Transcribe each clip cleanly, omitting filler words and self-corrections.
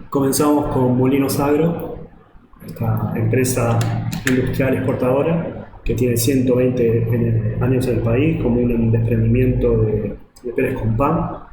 Comenzamos con Molinos Agro, esta empresa industrial exportadora que tiene 120 años en el país, como un desprendimiento de Pérez Compán.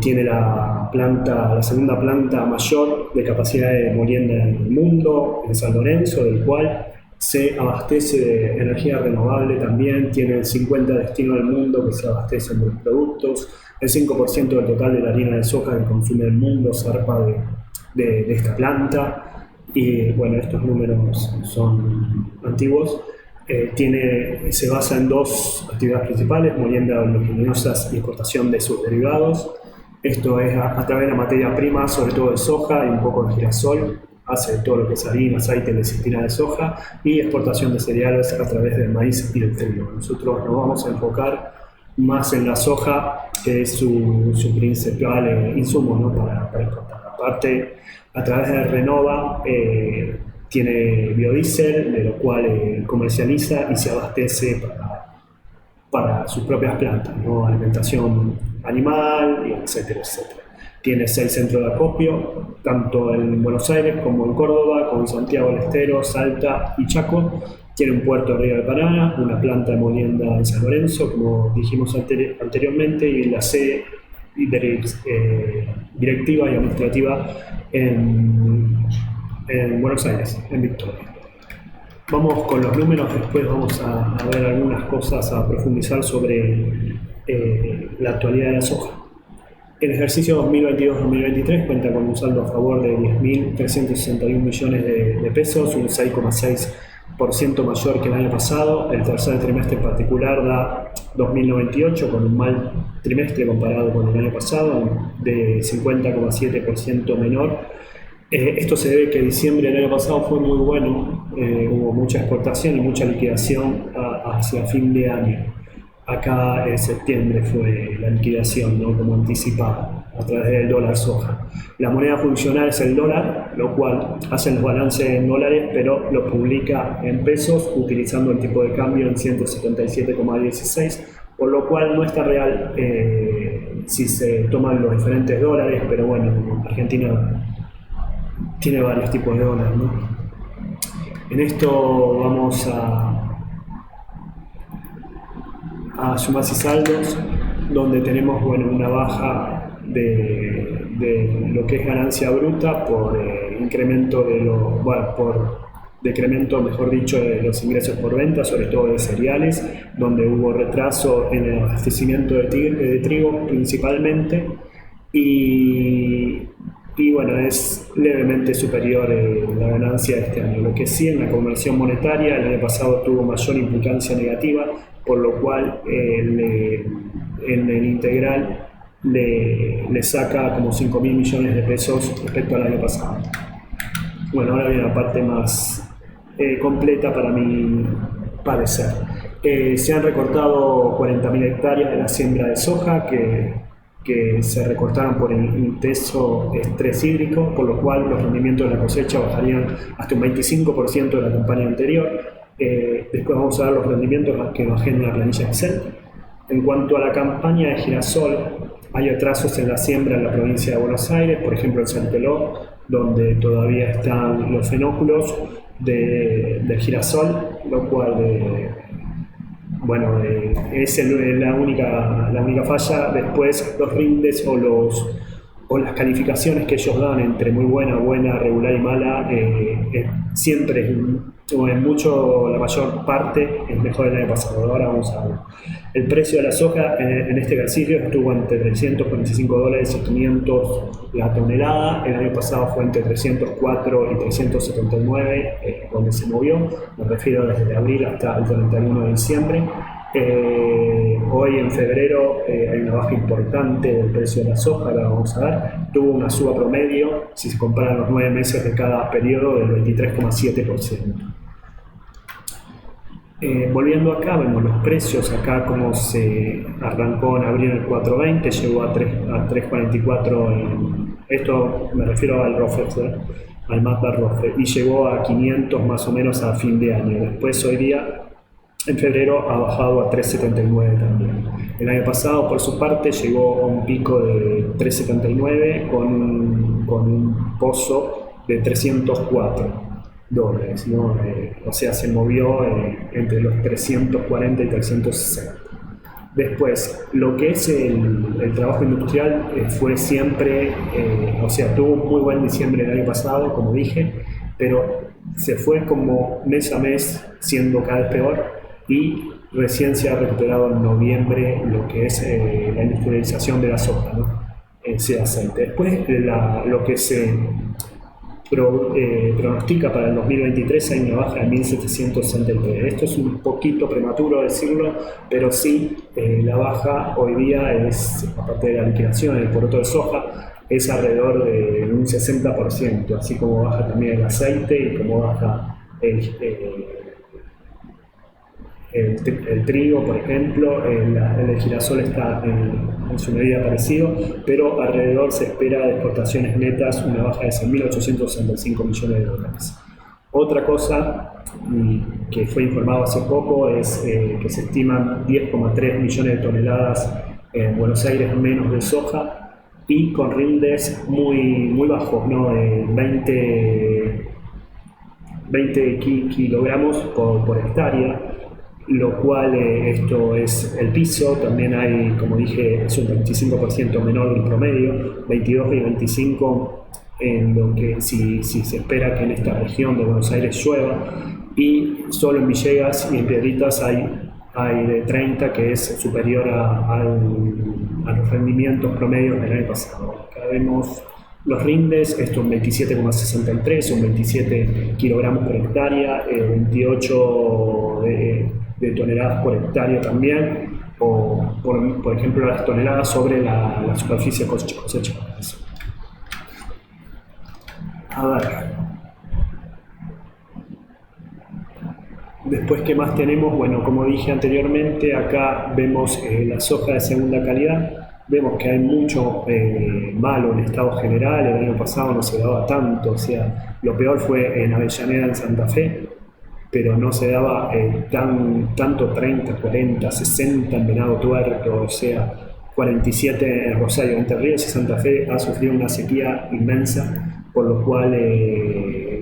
Tiene la segunda planta mayor de capacidad de molienda en el mundo, en San Lorenzo, del cual se abastece de energía renovable también. Tiene el 50 destinos del mundo que se abastecen de los productos. El 5% del total de la harina de soja que consume el mundo zarpa de esta planta. Y bueno, estos números son antiguos. Se basa en dos actividades principales: molienda de oleaginosas y exportación de sus derivados. Esto es a través de la materia prima, sobre todo de soja y un poco de girasol. Hace todo lo que es harina, aceite, lecitina de soja, y exportación de cereales a través del maíz y del trigo. Nosotros nos vamos a enfocar más en la soja, que es su principal insumo, ¿no?, para exportar. Aparte, a través de Renova, tiene biodiesel, de lo cual comercializa y se abastece para sus propias plantas, ¿no?, alimentación animal, etcétera, etcétera. Tiene 6 centros de acopio, tanto en Buenos Aires como en Córdoba, con Santiago del Estero, Salta y Chaco. Tiene un puerto en Río de Paraná, una planta de molienda en San Lorenzo, como dijimos anteriormente, y la sede directiva y administrativa en Buenos Aires, en Victoria. Vamos con los números, después vamos a ver algunas cosas, a profundizar sobre la actualidad de la soja. El ejercicio 2022-2023 cuenta con un saldo a favor de 10.361 millones de pesos, un 6,6% mayor que el año pasado. El tercer trimestre en particular da 2.098, con un mal trimestre comparado con el año pasado, de 50,7% menor. Esto se debe a que diciembre del año pasado fue muy bueno, hubo mucha exportación y mucha liquidación hacia fin de año. Acá en septiembre fue la liquidación, ¿no?, como anticipada, a través del dólar soja. La moneda funcional es el dólar, lo cual hace los balances en dólares, pero lo publica en pesos, utilizando el tipo de cambio en 177,16, por lo cual no está real si se toman los diferentes dólares, pero bueno, Argentina tiene varios tipos de dólares, ¿no? En esto vamos a sumas y saldos, donde tenemos, bueno, una baja de lo que es ganancia bruta por incremento por decremento, mejor dicho, de los ingresos por venta, sobre todo de cereales, donde hubo retraso en el abastecimiento de trigo principalmente, y bueno, es levemente superior la ganancia de este año. Lo que sí, en la conversión monetaria, el año pasado tuvo mayor implicancia negativa, por lo cual en el integral le saca como 5.000 millones de pesos respecto al año pasado. Bueno, ahora viene la parte más completa para mi parecer. Se han recortado 40.000 hectáreas de la siembra de soja que se recortaron por el intenso estrés hídrico, por lo cual los rendimientos de la cosecha bajarían hasta un 25% de la campaña anterior. Después vamos a ver los rendimientos que bajé en la planilla Excel. En cuanto a la campaña de girasol, hay atrasos en la siembra en la provincia de Buenos Aires, por ejemplo en San Teló, donde todavía están los fenóculos de girasol, lo cual es la única falla. Después los rindes o las calificaciones que ellos dan entre muy buena, regular y mala, siempre la mayor parte es mejor del año pasado. Ahora vamos a ver. El precio de la soja en este ejercicio estuvo entre $345 y 500 la tonelada. El año pasado fue entre 304 y 379 donde se movió. Me refiero desde abril hasta el 31 de diciembre. Hoy en febrero hay una baja importante del precio de la soja, ahora vamos a ver. Tuvo una suba promedio, si se comparan los 9 meses de cada periodo, del 23,7%. Volviendo acá, vemos los precios. Acá como se arrancó en abril el 4.20, llegó a 3.44, esto me refiero al ROFEX, al MAPA ROFEX, y llegó a 500 más o menos a fin de año. Después hoy día En febrero ha bajado a 3,79 también. El año pasado, por su parte, llegó a un pico de 3,79 con un pozo de $304, ¿no? O sea, se movió entre los 340 y 360. Después, lo que es el trabajo industrial fue siempre, o sea, tuvo un muy buen diciembre el año pasado, como dije, pero se fue como mes a mes siendo cada vez peor y recién se ha recuperado en noviembre lo que es la industrialización de la soja, ¿no? Ese aceite. Después, lo que se pronostica para el 2023 hay una baja de 1.763. Esto es un poquito prematuro decirlo, pero sí, la baja hoy día es, aparte de la liquidación del poroto de soja, es alrededor de un 60%, así como baja también el aceite y como baja el trigo, por ejemplo. El girasol está en su medida parecido, pero alrededor se espera de exportaciones netas una baja de 6.865 millones de dólares. Otra cosa que fue informado hace poco es que se estiman 10,3 millones de toneladas en Buenos Aires menos de soja y con rindes muy bajos, ¿no? 20 kilogramos por hectárea, lo cual esto es el piso. También hay, como dije, es un 25% menor del promedio, 22 y 25 en lo que si se espera que en esta región de Buenos Aires llueva, y solo en Villegas y en Piedritas hay de 30, que es superior a los rendimientos promedios del año pasado. Acá vemos los rindes, esto un 27,63, un 27 kilogramos por hectárea, 28 de toneladas por hectárea también, o por ejemplo las toneladas sobre la superficie cosechada. A ver. Después, ¿qué más tenemos? Bueno, como dije anteriormente, acá vemos la soja de segunda calidad. Vemos que hay mucho malo en estado general. El año pasado no se daba tanto, o sea, lo peor fue en Avellaneda, en Santa Fe, pero no se daba tanto 30, 40, 60 en Venado Tuerto, o sea, 47 en Rosario. Entre Ríos y Santa Fe ha sufrido una sequía inmensa, por lo cual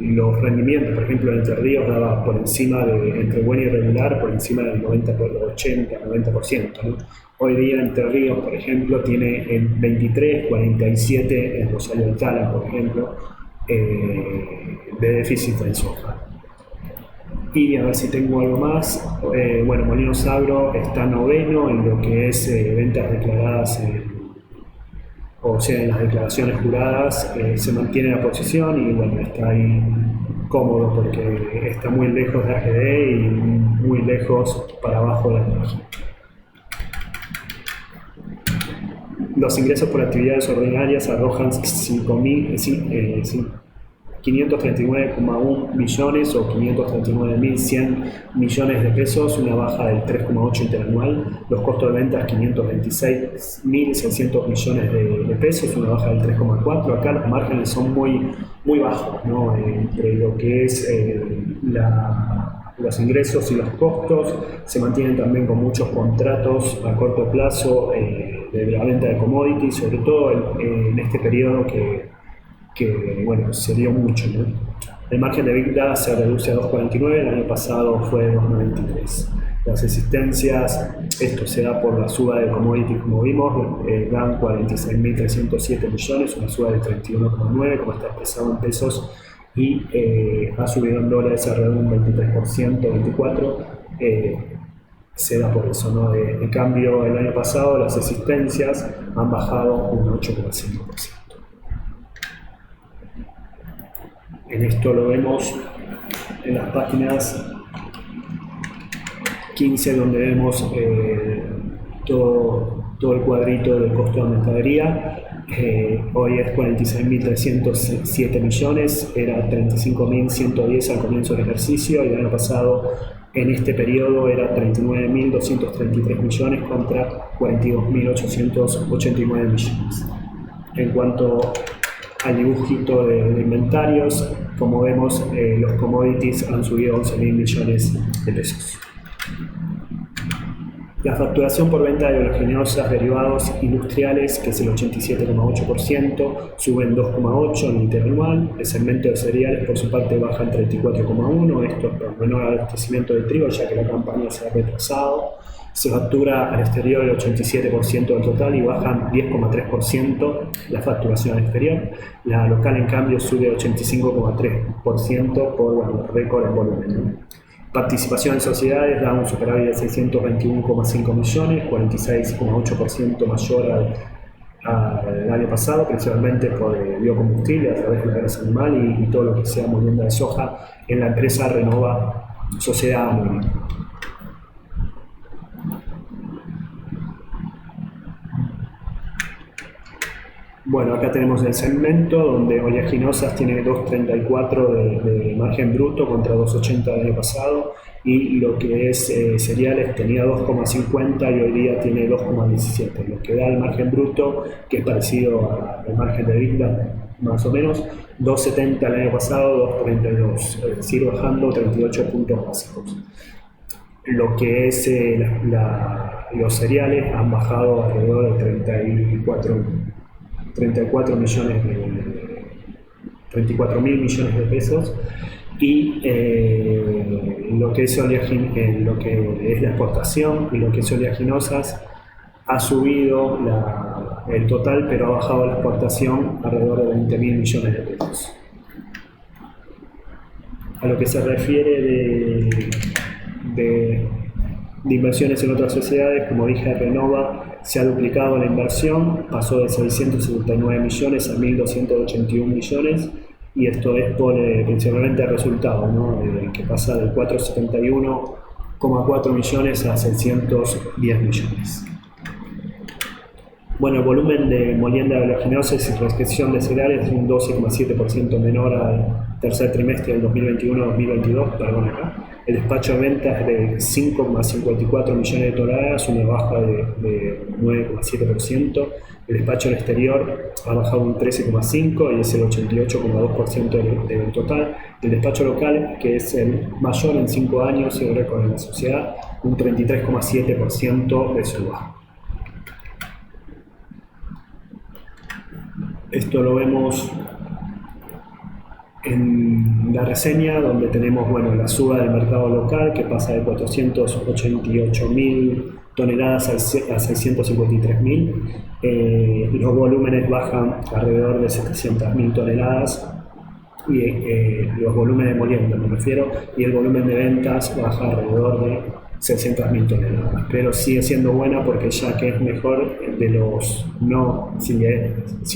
los rendimientos, por ejemplo, en Entre Ríos daba por encima entre bueno y regular, por encima del 80-90%, ¿no? Hoy día Entre Ríos, por ejemplo, tiene 23, 47 en Rosario del Tala, por ejemplo, de déficit en soja. Y a ver si tengo algo más. Bueno, Molinos Agro está noveno en lo que es ventas declaradas, o sea, en las declaraciones juradas. Se mantiene la posición y bueno, está ahí cómodo porque está muy lejos de AGD y muy lejos para abajo de la margen. Los ingresos por actividades ordinarias arrojan 539,1 millones o 539.100 millones de pesos, una baja del 3,8 interanual. Los costos de ventas 526.600 millones de pesos, una baja del 3,4. Acá los márgenes son muy bajos, ¿no? Entre lo que es los ingresos y los costos. Se mantienen también con muchos contratos a corto plazo de la venta de commodities, sobre todo en este periodo que bueno, se dio mucho, ¿no? El margen de EBITDA se reduce a 2,49, el año pasado fue 2,93. Las existencias, esto se da por la suba de commodities, como vimos, dan 46.307 millones, una suba del 31,9, como está expresado en pesos, y ha subido en dólares alrededor de un 23%, 24%, se da por eso, ¿no? En cambio, el año pasado las existencias han bajado un 8,5%. En esto lo vemos en las páginas 15, donde vemos todo el cuadrito del costo de mercadería. Hoy es 46.307 millones, era 35.110 al comienzo del ejercicio, y el año pasado en este periodo era 39.233 millones contra 42.889 millones. En cuanto al dibujito de inventarios, como vemos, los commodities han subido 11.000 millones de pesos. La facturación por venta de oleaginosas, derivados industriales, que es el 87,8%, sube en 2,8% en interanual. El segmento de cereales, por su parte, baja en 34,1%. Esto es por menor abastecimiento de trigo, ya que la campaña se ha retrasado. Se factura al exterior el 87% del total y bajan 10,3% la facturación al exterior. La local, en cambio, sube 85,3% por récord en volumen, ¿no? Participación en sociedades da un superávit de 621,5 millones, 46,8% mayor al año pasado, principalmente por biocombustible a través de la grasa animal y todo lo que sea molienda de soja en la empresa Renova Sociedad Anónima. Bueno, acá tenemos el segmento donde oleaginosas tiene 2,34 de margen bruto contra 2,80 del año pasado, y lo que es cereales tenía 2,50 y hoy día tiene 2,17, lo que da el margen bruto, que es parecido al margen de EBITDA, más o menos, 2,70 el año pasado, 2,32, es decir, bajando 38 puntos básicos. Lo que es los cereales han bajado alrededor de 34 mil millones de pesos, y lo que es la exportación y lo que es oleaginosas ha subido el total, pero ha bajado la exportación alrededor de 20 mil millones de pesos. A lo que se refiere de inversiones en otras sociedades, como dije, Renova se ha duplicado la inversión, pasó de 679 millones a 1.281 millones, y esto es por principalmente el resultado, ¿no? Que pasa de 471,4 millones a 610 millones. Bueno, el volumen de molienda de oleaginosa y restricción de cereales es un 12,7% menor al tercer trimestre del 2021-2022, perdón acá. El despacho de ventas es de 5,54 millones de toneladas, una baja de 9,7%. El despacho al exterior ha bajado un 13,5% y es el 88,2% del total. El despacho local, que es el mayor en 5 años, el récord en la sociedad, un 33,7% de su baja. Esto lo vemos en la reseña, donde tenemos la suba del mercado local, que pasa de 488.000 toneladas a 653.000. Los volúmenes bajan alrededor de 700.000 toneladas, y los volúmenes de molienda me refiero, y el volumen de ventas baja alrededor de 600.000 toneladas, pero sigue siendo buena porque ya que es mejor de los, no si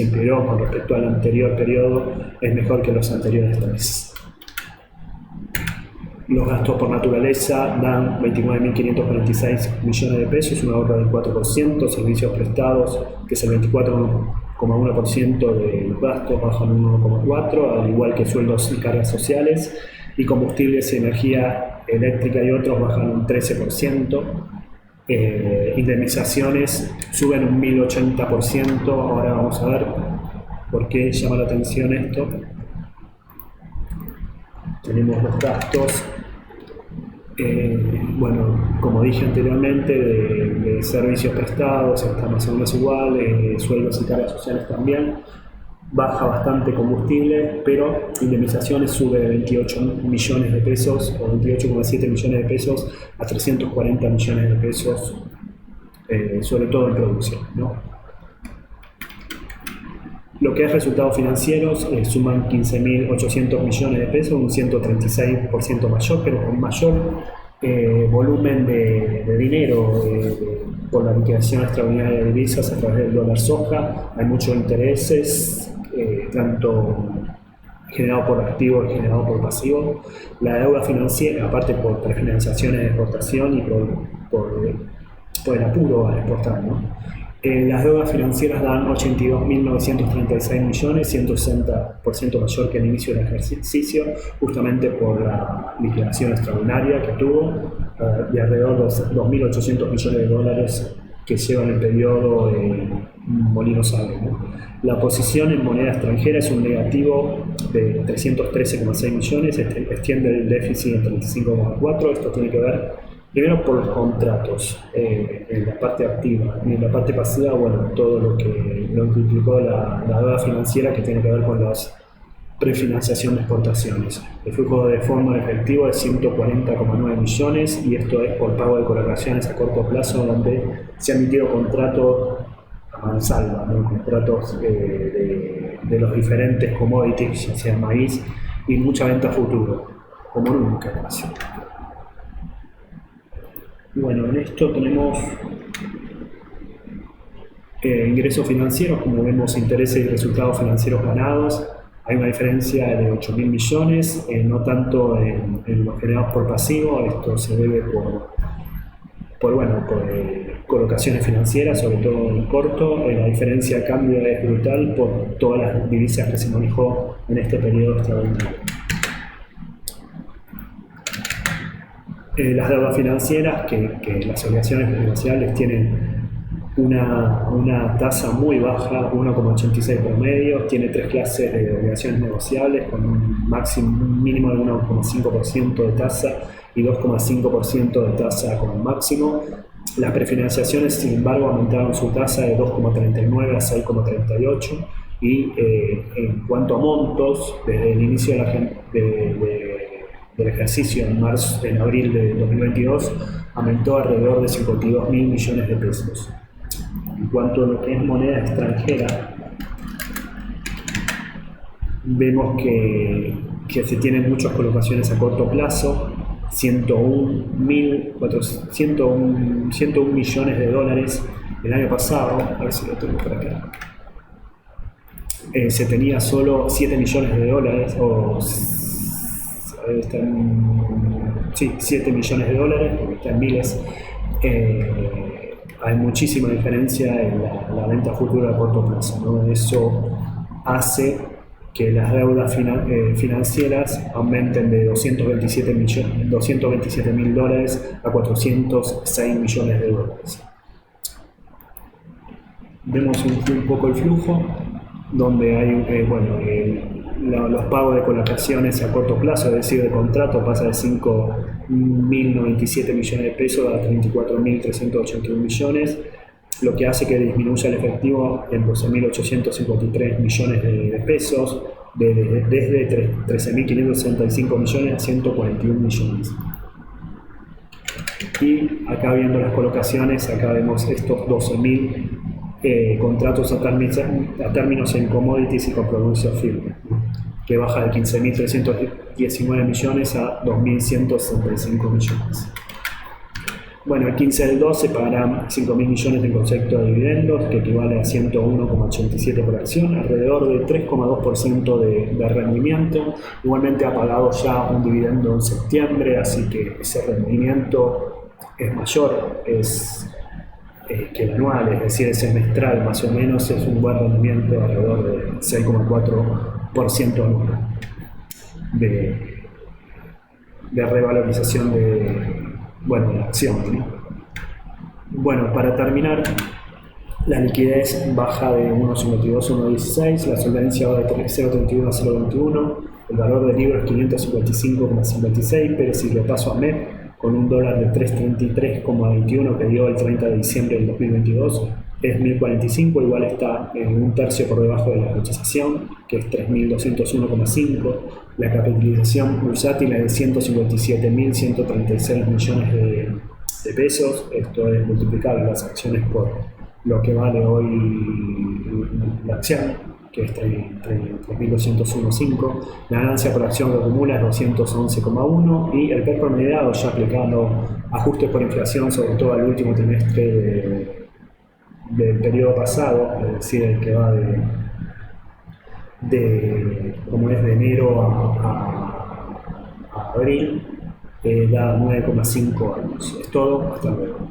empeoró con respecto al anterior periodo, es mejor que los anteriores 3. Los gastos por naturaleza dan 29.546 millones de pesos, un ahorro del 4%, servicios prestados, que es el 24,1% de los gastos, bajan un 1,4%, al igual que sueldos y cargas sociales, y combustibles y energía eléctrica y otros bajan un 13%. Indemnizaciones suben un 1.080%. Ahora vamos a ver por qué llama la atención esto. Tenemos los gastos, como dije anteriormente, de servicios prestados está más o menos igual, sueldos y cargas sociales también. Baja bastante combustible, pero indemnizaciones sube de 28 millones de pesos o 28,7 millones de pesos a 340 millones de pesos, sobre todo en producción, ¿no? Lo que es resultados financieros, suman 15.800 millones de pesos, un 136% mayor, pero con mayor volumen de dinero por la liquidación extraordinaria de divisas a través del dólar soja. Hay muchos intereses, tanto generado por activo y generado por pasivo. La deuda financiera, aparte por prefinanciaciones de exportación y por el apuro al exportar, ¿no? Las deudas financieras dan 82.936 millones, 160% mayor que el inicio del ejercicio, justamente por la liquidación extraordinaria que tuvo, de alrededor de 2.800 millones de dólares que lleva en el periodo Molino Sagro, ¿no? La posición en moneda extranjera es un negativo de 313,6 millones, extiende el déficit en 35,4. Esto tiene que ver Primero por los contratos en la parte activa y en la parte pasiva, bueno, todo lo que implicó la deuda financiera que tiene que ver con las prefinanciación de exportaciones. El flujo de fondos en efectivo es 140,9 millones y esto es por pago de colocaciones a corto plazo donde se han emitido contratos a mansalva, ¿no? Contratos de los diferentes commodities, ya sea maíz y mucha venta a futuro, como nunca casi. Bueno, en esto tenemos ingresos financieros, como vemos intereses y resultados financieros ganados. Hay una diferencia de 8.000 millones, no tanto en los generados por pasivo, esto se debe por colocaciones financieras, sobre todo en corto. La diferencia de cambio es brutal por todas las divisas que se manejó en este periodo extraordinario. Las deudas financieras, que las obligaciones negociables tienen una tasa muy baja, 1,86 promedio, tiene 3 clases de obligaciones negociables con un mínimo de 1,5% de tasa y 2,5% de tasa como máximo. Las prefinanciaciones, sin embargo, aumentaron su tasa de 2,39 a 6,38 y en cuanto a montos, desde el inicio del ejercicio en abril de 2022, aumentó alrededor de 52.000 millones de pesos. En cuanto a lo que es moneda extranjera, vemos que se tienen muchas colocaciones a corto plazo, 101 millones de dólares el año pasado. A ver si lo tengo por acá. Se tenía solo 7 millones de dólares, 7 millones de dólares, porque está en miles. Hay muchísima diferencia en la venta futura a corto plazo, ¿no? Eso hace que las deudas financieras aumenten de 227.000 dólares a 406 millones de dólares. Vemos un poco el flujo, donde hay los pagos de colocaciones a corto plazo, es decir, de contrato, pasa de 5.097 millones de pesos a 34.381 millones, lo que hace que disminuya el efectivo en 12.853 millones de pesos, desde 13.565 millones a 141 millones. Y acá viendo las colocaciones, acá vemos estos 12.000 contratos a términos en commodities y compromiso firme, que baja de 15.319 millones a 2.165 millones. Bueno, el 15 del 12 pagarán 5.000 millones en concepto de dividendos, que equivale a 101,87 por acción, alrededor de 3,2% de rendimiento. Igualmente ha pagado ya un dividendo en septiembre, así que ese rendimiento es mayor, que el anual, es decir, el semestral más o menos, es un buen rendimiento, alrededor de 6,4% anual de revalorización de la acción, ¿no? Bueno, para terminar, la liquidez baja de 1,52 a 1,16, la solvencia va de 0,31 a 0,21, el valor del libro es 555,56, pero si lo paso a MEP, con un dólar de 333,21 que dio el 30 de diciembre del 2022, es 1.045, igual está en un tercio por debajo de la cotización, que es 3.201,5. La capitalización bursátil es de 157.136 millones de pesos. Esto es multiplicar las acciones por lo que vale hoy la acción, que está en 3.201,5. La ganancia por acción que acumula es 211,1 y el PER promediado, ya aplicando ajustes por inflación, sobre todo al último trimestre del periodo pasado, es decir, el que va de enero a abril, da 9,5 años. Es todo, hasta luego.